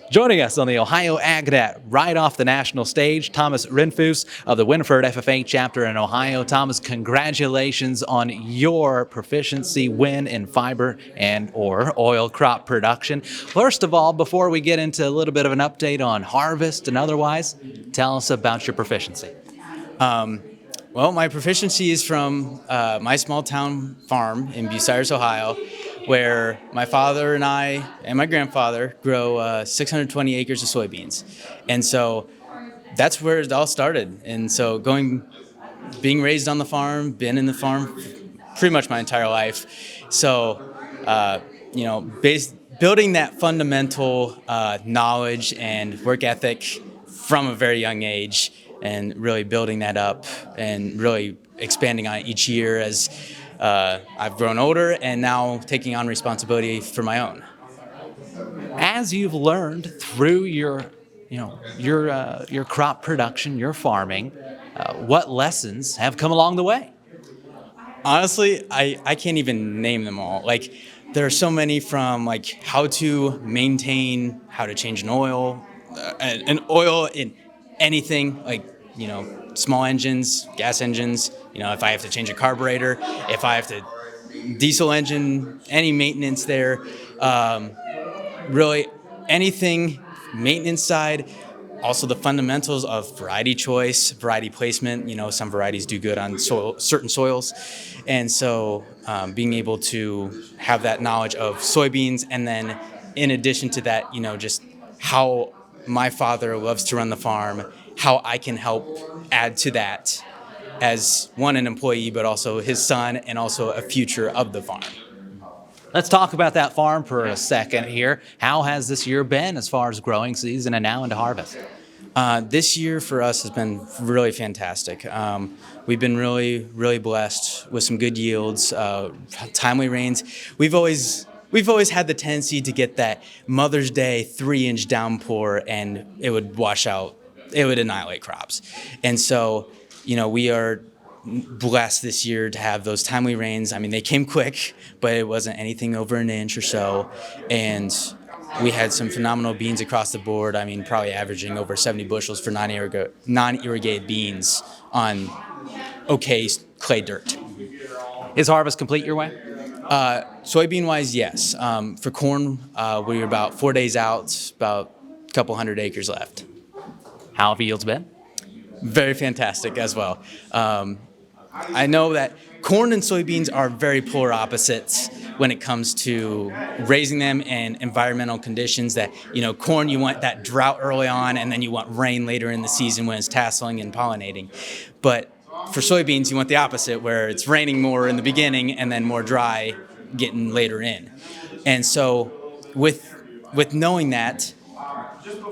Joining us on the Ohio AgNet right off the national stage, Thomas Rindfuss of the Wynford FFA chapter in Ohio. Thomas, congratulations on your proficiency win in fiber and or oil crop production. First of all, before we get into a little bit of an update on harvest and otherwise, tell us about your proficiency. Well, my proficiency is from my small town farm in Bucyrus, Ohio, where my father and I and my grandfather grow 620 acres of soybeans. And so that's where it all started. And so being raised on the farm, been in the farm pretty much my entire life. So, building that fundamental knowledge and work ethic from a very young age and really building that up and really expanding on it each year as I've grown older and now taking on responsibility for my own. As you've learned through your crop production, your farming, what lessons have come along the way? Honestly, I can't even name them all. Like, there are so many, from like how to maintain, how to change an oil in anything, like, small engines, gas engines, if I have to change a carburetor, if I have to diesel engine, any maintenance there, really anything maintenance side. Also the fundamentals of variety choice, variety placement. Some varieties do good on certain soils. And so being able to have that knowledge of soybeans, and then in addition to that, just how my father loves to run the farm, how I can help add to that as an employee, but also his son and also a future of the farm. Let's talk about that farm for a second here. How has this year been as far as growing season and now into harvest? This year for us has been really fantastic. We've been really, really blessed with some good yields, timely rains. We've always had the tendency to get that Mother's Day 3-inch downpour, and it would wash out. It would annihilate crops. And so, we are blessed this year to have those timely rains. I mean, they came quick, but it wasn't anything over an inch or so. And we had some phenomenal beans across the board. I mean, probably averaging over 70 bushels for non-irrigated beans on okay clay dirt. Is harvest complete your way? Soybean-wise, yes. For corn, we're about 4 days out, about a couple hundred acres left. How have yields been? Very fantastic as well. I know that corn and soybeans are very polar opposites when it comes to raising them and environmental conditions. That, corn, you want that drought early on, and then you want rain later in the season when it's tasseling and pollinating. But for soybeans, you want the opposite, where it's raining more in the beginning and then more dry getting later in. And so with knowing that,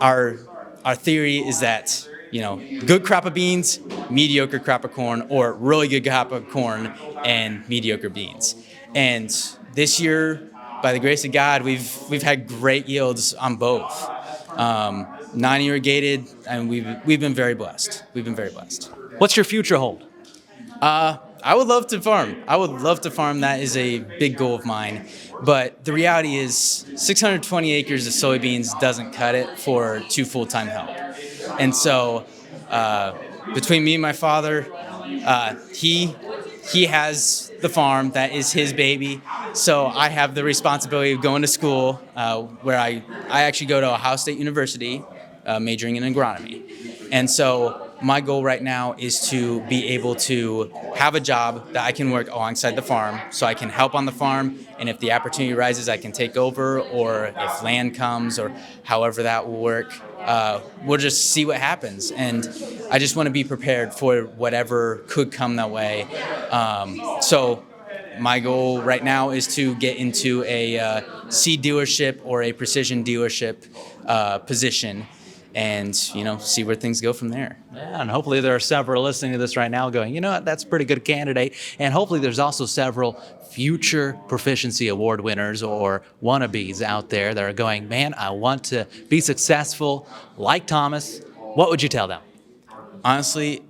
our theory is that, good crop of beans, mediocre crop of corn, or really good crop of corn and mediocre beans. And this year, by the grace of God, we've had great yields on both. Non-irrigated, and we've been very blessed. What's your future hold? I would love to farm. That is a big goal of mine. But the reality is 620 acres of soybeans doesn't cut it for 2 full-time help. And so between me and my father, he has the farm. That is his baby. So I have the responsibility of going to school, where I actually go to Ohio State University, majoring in agronomy. And so my goal right now is to be able to have a job that I can work alongside the farm, so I can help on the farm, and if the opportunity arises, I can take over, or if land comes, or however that will work, we'll just see what happens. And I just want to be prepared for whatever could come that way. So my goal right now is to get into a seed dealership or a precision dealership position, and see where things go from there. Yeah, and hopefully there are several listening to this right now going, you know what, that's a pretty good candidate. And hopefully there's also several future Proficiency Award winners or wannabes out there that are going, man, I want to be successful like Thomas. What would you tell them? Honestly,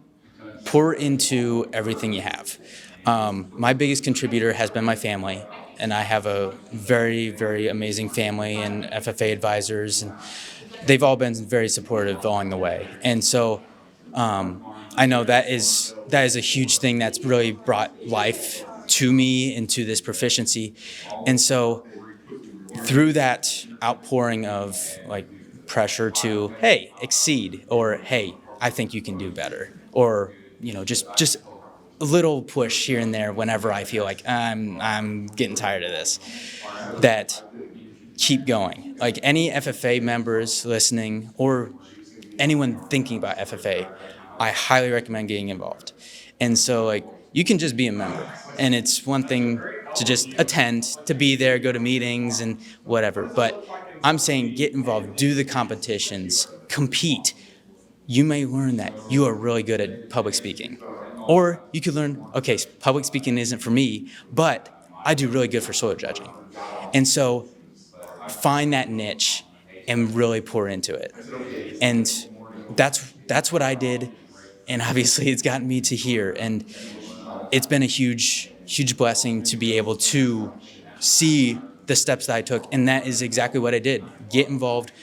pour into everything you have. My biggest contributor has been my family, and I have a very, very amazing family and FFA advisors, and they've all been very supportive along the way. And so I know that is a huge thing that's really brought life to me into this proficiency. And so through that outpouring of like pressure to, hey, exceed, or hey, I think you can do better, or just a little push here and there whenever I feel like I'm getting tired of this, that keep going. Like any FFA members listening or anyone thinking about FFA, I highly recommend getting involved. And so like you can just be a member, and it's one thing to just attend, to be there, go to meetings and whatever. But I'm saying get involved, do the competitions, compete. You may learn that you are really good at public speaking. Or you could learn, okay, public speaking isn't for me, but I do really good for soil judging. And so find that niche and really pour into it. And that's what I did. And obviously it's gotten me to here. And it's been a huge blessing to be able to see the steps that I took. And that is exactly what I did. Get involved,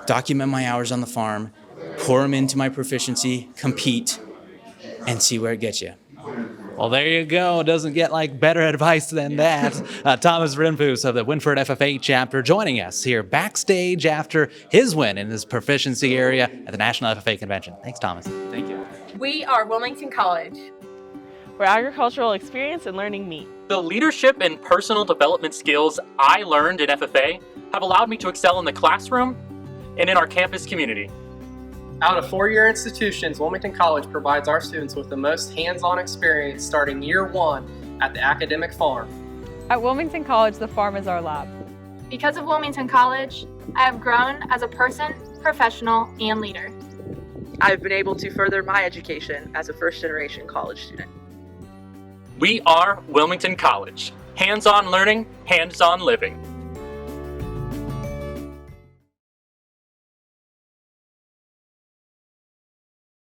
document my hours on the farm, pour them into my proficiency, compete, and see where it gets you. Well, there you go. Doesn't get like better advice than that. Thomas Rindfuss of the Wynford FFA chapter joining us here backstage after his win in his proficiency area at the National FFA Convention. Thanks, Thomas. Thank you. We are Wilmington College, where agricultural experience and learning meet. The leadership and personal development skills I learned in FFA have allowed me to excel in the classroom and in our campus community. Out of four-year institutions, Wilmington College provides our students with the most hands-on experience starting year one at the academic farm. At Wilmington College, the farm is our lab. Because of Wilmington College, I have grown as a person, professional, and leader. I've been able to further my education as a first-generation college student. We are Wilmington College. Hands-on learning, hands-on living.